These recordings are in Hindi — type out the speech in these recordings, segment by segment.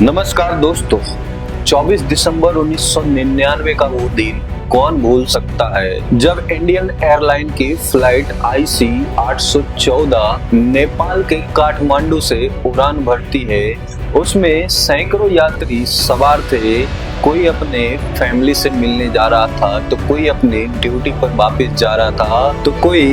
नमस्कार दोस्तों, 24 दिसंबर 1999 का वो दिन कौन भूल सकता है जब इंडियन एयरलाइन की फ्लाइट IC 814 नेपाल के काठमांडू से उड़ान भरती है। उसमें सैकड़ों यात्री सवार थे। कोई अपने फैमिली से मिलने जा रहा था, तो कोई अपने ड्यूटी पर वापस जा रहा था, तो कोई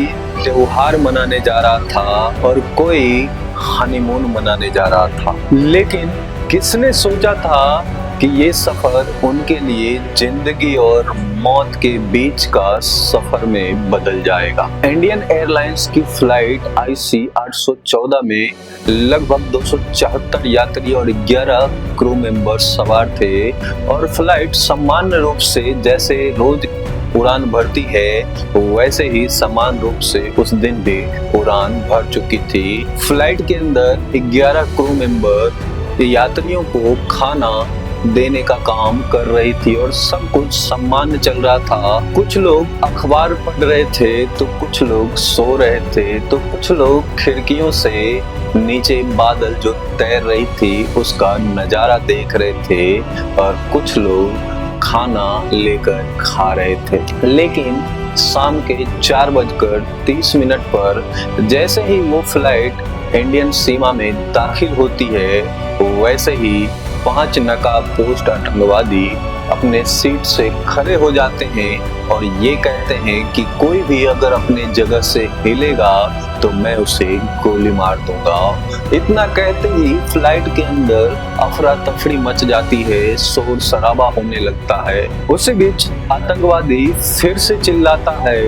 त्योहार मनाने जा रहा था और कोई हनीमून मनाने जा रहा था। लेकिन किसने सोचा था कि ये सफर उनके लिए जिंदगी और मौत के बीच का सफर में बदल जाएगा। इंडियन एयरलाइंस की फ्लाइट IC 814 में लगभग 274 यात्री और 11 क्रू मेंबर्स सवार थे और फ्लाइट सामान्य रूप से जैसे रोज उड़ान भरती है वैसे ही समान रूप से उस दिन भी उड़ान भर चुकी थी। फ्लाइट के अंदर 11 क्रू मेंबर यात्रियों को खाना देने का काम कर रही थी और सब कुछ सामान्य चल रहा था। कुछ लोग अखबार पढ़ रहे थे, तो कुछ लोग सो रहे थे, तो कुछ लोग खिड़कियों से नीचे बादल जो तैर रही थी उसका नजारा देख रहे थे और कुछ लोग खाना लेकर खा रहे थे। लेकिन शाम के 4:30 पर जैसे ही वो फ्लाइट इंडियन सीमा में दाखिल होती है, वैसे ही 5 नकाबपोश आतंकवादी अपने सीट से खड़े हो जाते हैं और ये कहते हैं कि कोई भी अगर अपने जगह से हिलेगा तो मैं उसे गोली मार दूंगा। इतना कहते ही फ्लाइट के अंदर अफरा तफरी मच जाती है, शोर शराबा होने लगता है। उसी बीच आतंकवादी फिर से चिल्लाता है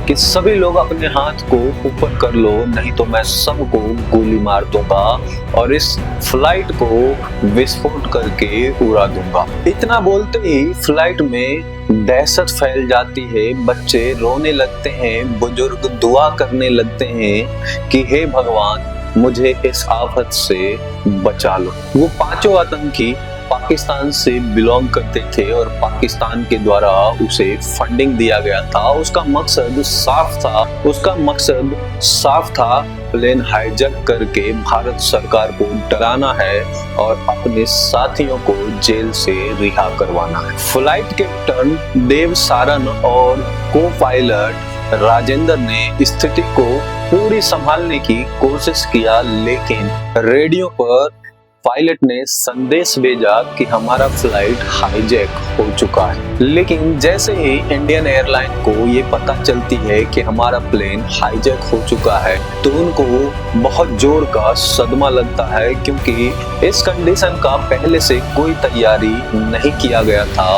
कि सभी लोग अपने हाथ को ऊपर कर लो, नहीं तो मैं सबको गोली मार दूंगा और इस फ्लाइट को विस्फोट करके उड़ा दूंगा। इतना बोलते ही फ्लाइट में दहशत फैल जाती है। बच्चे रोने लगते हैं, बुजुर्ग दुआ करने लगते हैं कि हे भगवान मुझे इस आफत से बचा लो। वो पांचों आतंकी पाकिस्तान से बिलोंग करते थे और पाकिस्तान के द्वारा उसे फंडिंग दिया गया था। उसका मकसद साफ था, प्लेन हाईजैक करके भारत सरकार को डराना है और अपने साथियों को जेल से रिहा करवाना है। फ्लाइट कैप्टन देव सारन और को पायलट राजेंद्र ने स्थिति को पूरी संभालने की कोशिश किया, लेकिन रेडियो पर पायलट ने संदेश भेजा कि हमारा फ्लाइट हाईजैक हो चुका है। लेकिन जैसे ही इंडियन एयरलाइन को ये पता चलती है कि हमारा प्लेन हाईजैक हो चुका है, तो उनको बहुत जोर का सदमा लगता है, क्योंकि इस कंडीशन का पहले से कोई तैयारी नहीं किया गया था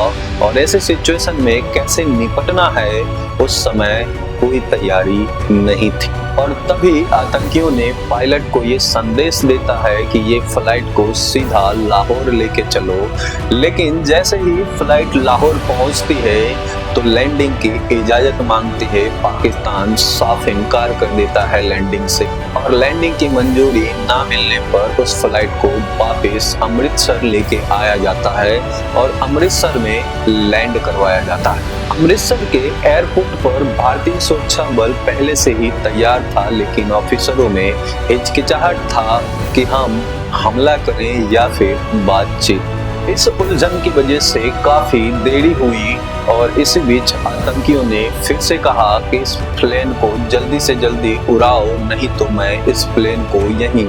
और ऐसे सिचुएशन में कैसे निपटना है उस समय कोई तैयारी नहीं थी। और तभी आतंकियों ने पायलट को ये संदेश देता है कि ये फ्लाइट को सीधा लाहौर लेके चलो। लेकिन जैसे ही फ्लाइट लाहौर पहुंचती है तो लैंडिंग की इजाजत मांगती है। पाकिस्तान साफ इनकार कर देता है लैंडिंग से और लैंडिंग की मंजूरी ना मिलने पर उस फ्लाइट को वापस अमृतसर लेके आया जाता है और अमृतसर में लैंड करवाया जाता है। अमृतसर के एयरपोर्ट पर भारतीय सुरक्षा बल पहले से ही तैयार था, लेकिन ऑफिसरों में हिचकिचाहट था कि हम हमला करें या फिर बातचीत। इस उलझन की वजह से काफी देरी हुई और इसी बीच आतंकियों ने फिर से कहा कि इस प्लेन को जल्दी से जल्दी उड़ाओ, नहीं तो मैं इस प्लेन को यहीं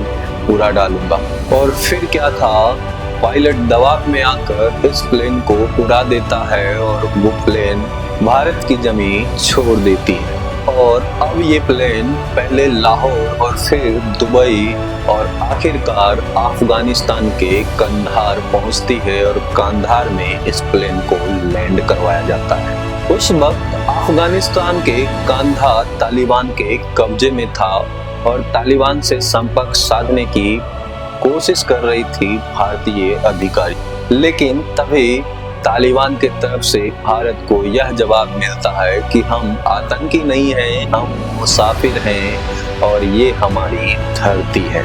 उड़ा डालूंगा। और फिर क्या था, पायलट दबाव में आकर इस प्लेन को उड़ा देता है और वो प्लेन भारत की जमीन छोड़ देती है। और अब ये प्लेन पहले लाहौर और फिर दुबई और आखिरकार अफगानिस्तान के कंधार पहुंचती है और कंधार में इस प्लेन को लैंड करवाया जाता है। उस वक्त अफगानिस्तान के कंधार तालिबान के कब्जे में था और तालिबान से संपर्क साधने की कोशिश कर रही थी भारतीय अधिकारी। लेकिन तभी तालिबान के तरफ से भारत को यह जवाब मिलता है कि हम आतंकी नहीं हैं, हम मुसाफिर हैं और ये हमारी धरती है।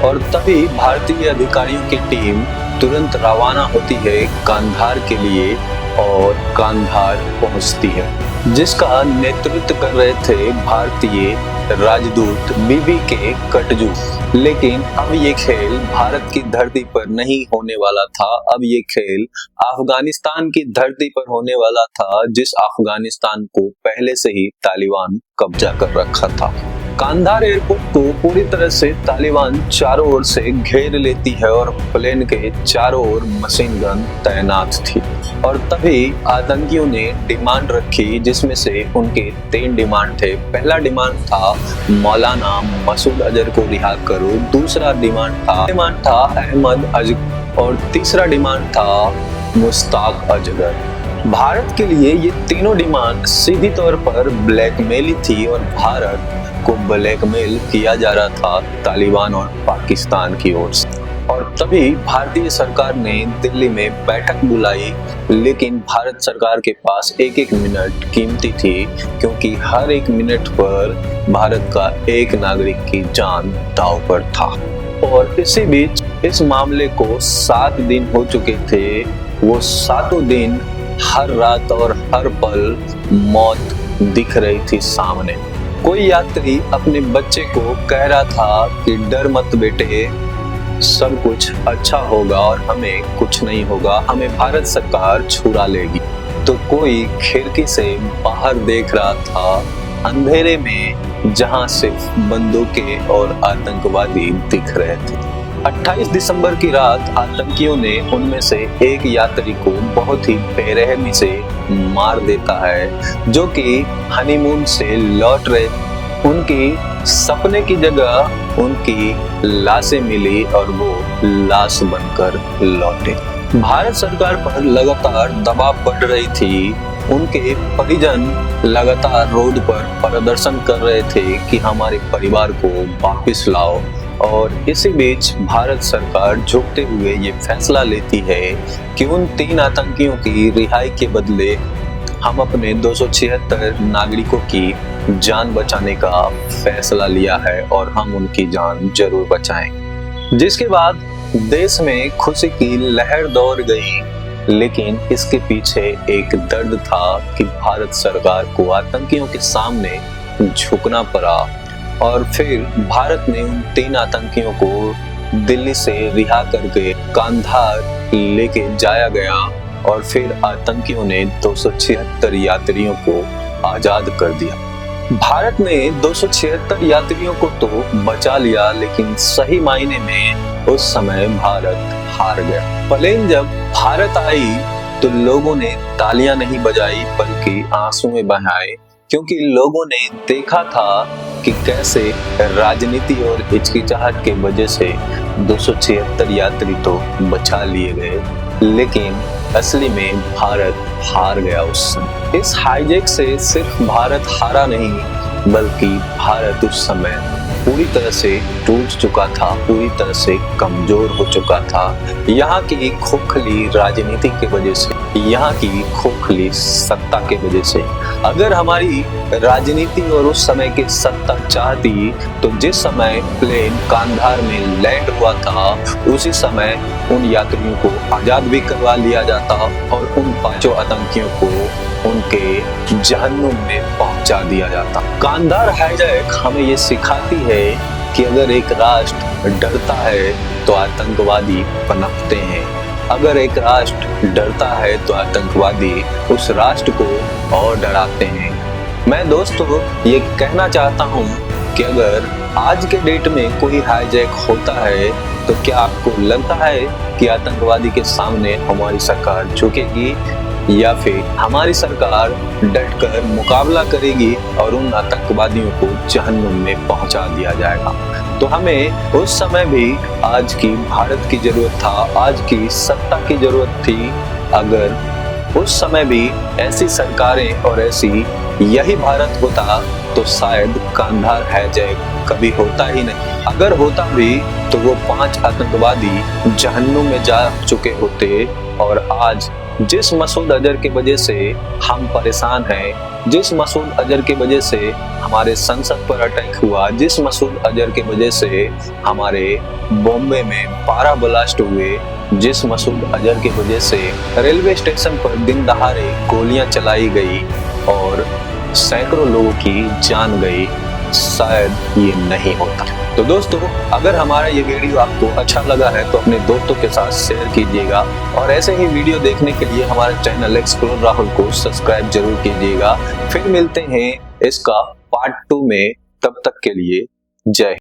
और तभी भारतीय अधिकारियों की टीम तुरंत रवाना होती है कंधार के लिए और कंधार पहुंचती है, जिसका नेतृत्व कर रहे थे भारतीय राजदूत बीबी के कटजू। लेकिन अब ये खेल भारत की धरती पर नहीं होने वाला था। अब ये खेल अफगानिस्तान की धरती पर होने वाला था, जिस अफगानिस्तान को पहले से ही तालिबान कब्जा कर रखा था। कांधार एयरपोर्ट को पूरी तरह से तालिबान चारों ओर से घेर लेती है और प्लेन के चारों ओर मशीन गन तैनात थी। और तभी आतंकियों ने डिमांड रखी, जिसमें से उनके 3 डिमांड थे। पहला डिमांड था मौलाना मसूद अजहर को रिहा करो, दूसरा डिमांड था अहमद अजगर और तीसरा डिमांड था मुश्ताक अजगर। भारत के लिए ये तीनों डिमांड सीधी तौर पर ब्लैकमेल ही थी और भारत को ब्लैकमेल किया जा रहा था तालिबान और पाकिस्तान की ओर से। और तभी भारतीय सरकार ने दिल्ली में बैठक बुलाई, लेकिन भारत सरकार के पास एक एक मिनट कीमती थी, क्योंकि हर एक मिनट पर भारत का एक नागरिक की जान दांव पर था। और इसी बीच इस मामले को 7 दिन हो चुके थे। वो 7 दिन हर रात और हर पल मौत दिख रही थी सामने। कोई यात्री अपने बच्चे को कह रहा था कि डर मत बेटे, सब कुछ अच्छा होगा और हमें कुछ नहीं होगा, हमें भारत सरकार छुड़ा लेगी। तो कोई खिड़की से बाहर देख रहा था अंधेरे में, जहां सिर्फ बंदूकें और आतंकवादी दिख रहे थे। 28 दिसंबर की रात आतंकियों ने उनमें से एक यात्री को बहुत ही बेरहमी से मार देता है, जो कि हनीमून से लौट रहे। उनकी सपने की जगह उनकी लाशें मिली और वो लाश बनकर लौटे। भारत सरकार पर लगातार दबाव बढ़ रही थी। उनके परिजन लगातार रोड पर प्रदर्शन कर रहे थे कि हमारे परिवार को वापस लाओ। और इसी बीच भारत सरकार झुकते हुए ये फैसला लेती है कि उन 3 आतंकियों की रिहाई के बदले हम अपने 276 नागरिकों की जान बचाने का फैसला लिया है और हम उनकी जान जरूर बचाएं। जिसके बाद देश में खुशी की लहर दौड़ गई, लेकिन इसके पीछे एक दर्द था कि भारत सरकार को आतंकियों के सामने झुकना पड़ा। और फिर भारत ने उन 3 आतंकियों को दिल्ली से रिहा करके कांधार लेके जाया गया और फिर आतंकियों ने 276 यात्रियों को आजाद कर दिया। भारत ने 276 यात्रियों को तो बचा लिया, लेकिन सही मायने में उस समय भारत हार गया। प्लेन जब भारत आई तो लोगों ने तालियां नहीं बजाई बल्कि आंसुएं बहाए, क्योंकि लोगों ने देखा था कि कैसे राजनीति और हिचकिचाहट के वजह से 276 यात्री तो बचा लिए गए, लेकिन असली में भारत हार गया उस समय। इस हाईजैक से सिर्फ भारत हारा नहीं, बल्कि भारत उस समय पूरी तरह से टूट चुका था, पूरी तरह से कमजोर हो चुका था। यहाँ की खोखली राजनीति की वजह से, यहाँ की खोखली सत्ता के वजह से। अगर हमारी राजनीति और उस समय की सत्ता चाहती तो जिस समय प्लेन कांधार में लैंड हुआ था उसी समय उन यात्रियों को आजाद भी करवा लिया जाता और उन 5 आतंकियों को उनके जहन्नुम में पहुंचा दिया जाता। कांधार हाईजैक हमें ये सिखाती है कि अगर एक राष्ट्र डरता है तो आतंकवादी पनपते हैं। अगर एक राष्ट्र डरता है तो आतंकवादी उस राष्ट्र को और डराते हैं। मैं दोस्तों ये कहना चाहता हूँ कि अगर आज के डेट में कोई हाईजैक होता है तो क्या आपको लगता है कि आतंकवादी के सामने हमारी सरकार झुकेगी या फिर हमारी सरकार डटकर मुकाबला करेगी और उन आतंकवादियों को जहन्नुम में पहुंचा दिया जाएगा? तो हमें उस समय भी आज की भारत की जरूरत था, आज की सत्ता की जरूरत थी। अगर उस समय भी ऐसी सरकारें और ऐसी यही भारत होता तो शायद कांधार हाईजैक कभी होता ही नहीं। अगर होता भी तो वो 5 आतंकवादी जहन्नुम में जा चुके होते। और आज जिस मसूद अजहर की वजह से हम परेशान हैं, जिस मसूद अजहर की वजह से हमारे संसद पर अटैक हुआ, जिस मसूद अजहर की वजह से हमारे बॉम्बे में 12 ब्लास्ट हुए, जिस मसूद अजहर की वजह से रेलवे स्टेशन पर दिन दहाड़े गोलियां चलाई गई और सैकड़ों लोगों की जान गई, शायद ये नहीं होता। तो दोस्तों, अगर हमारा ये वीडियो आपको अच्छा लगा है तो अपने दोस्तों के साथ शेयर कीजिएगा और ऐसे ही वीडियो देखने के लिए हमारे चैनल एक्सप्लोर राहुल को सब्सक्राइब जरूर कीजिएगा। फिर मिलते हैं इसका पार्ट 2 में, तब तक के लिए जय हिंद।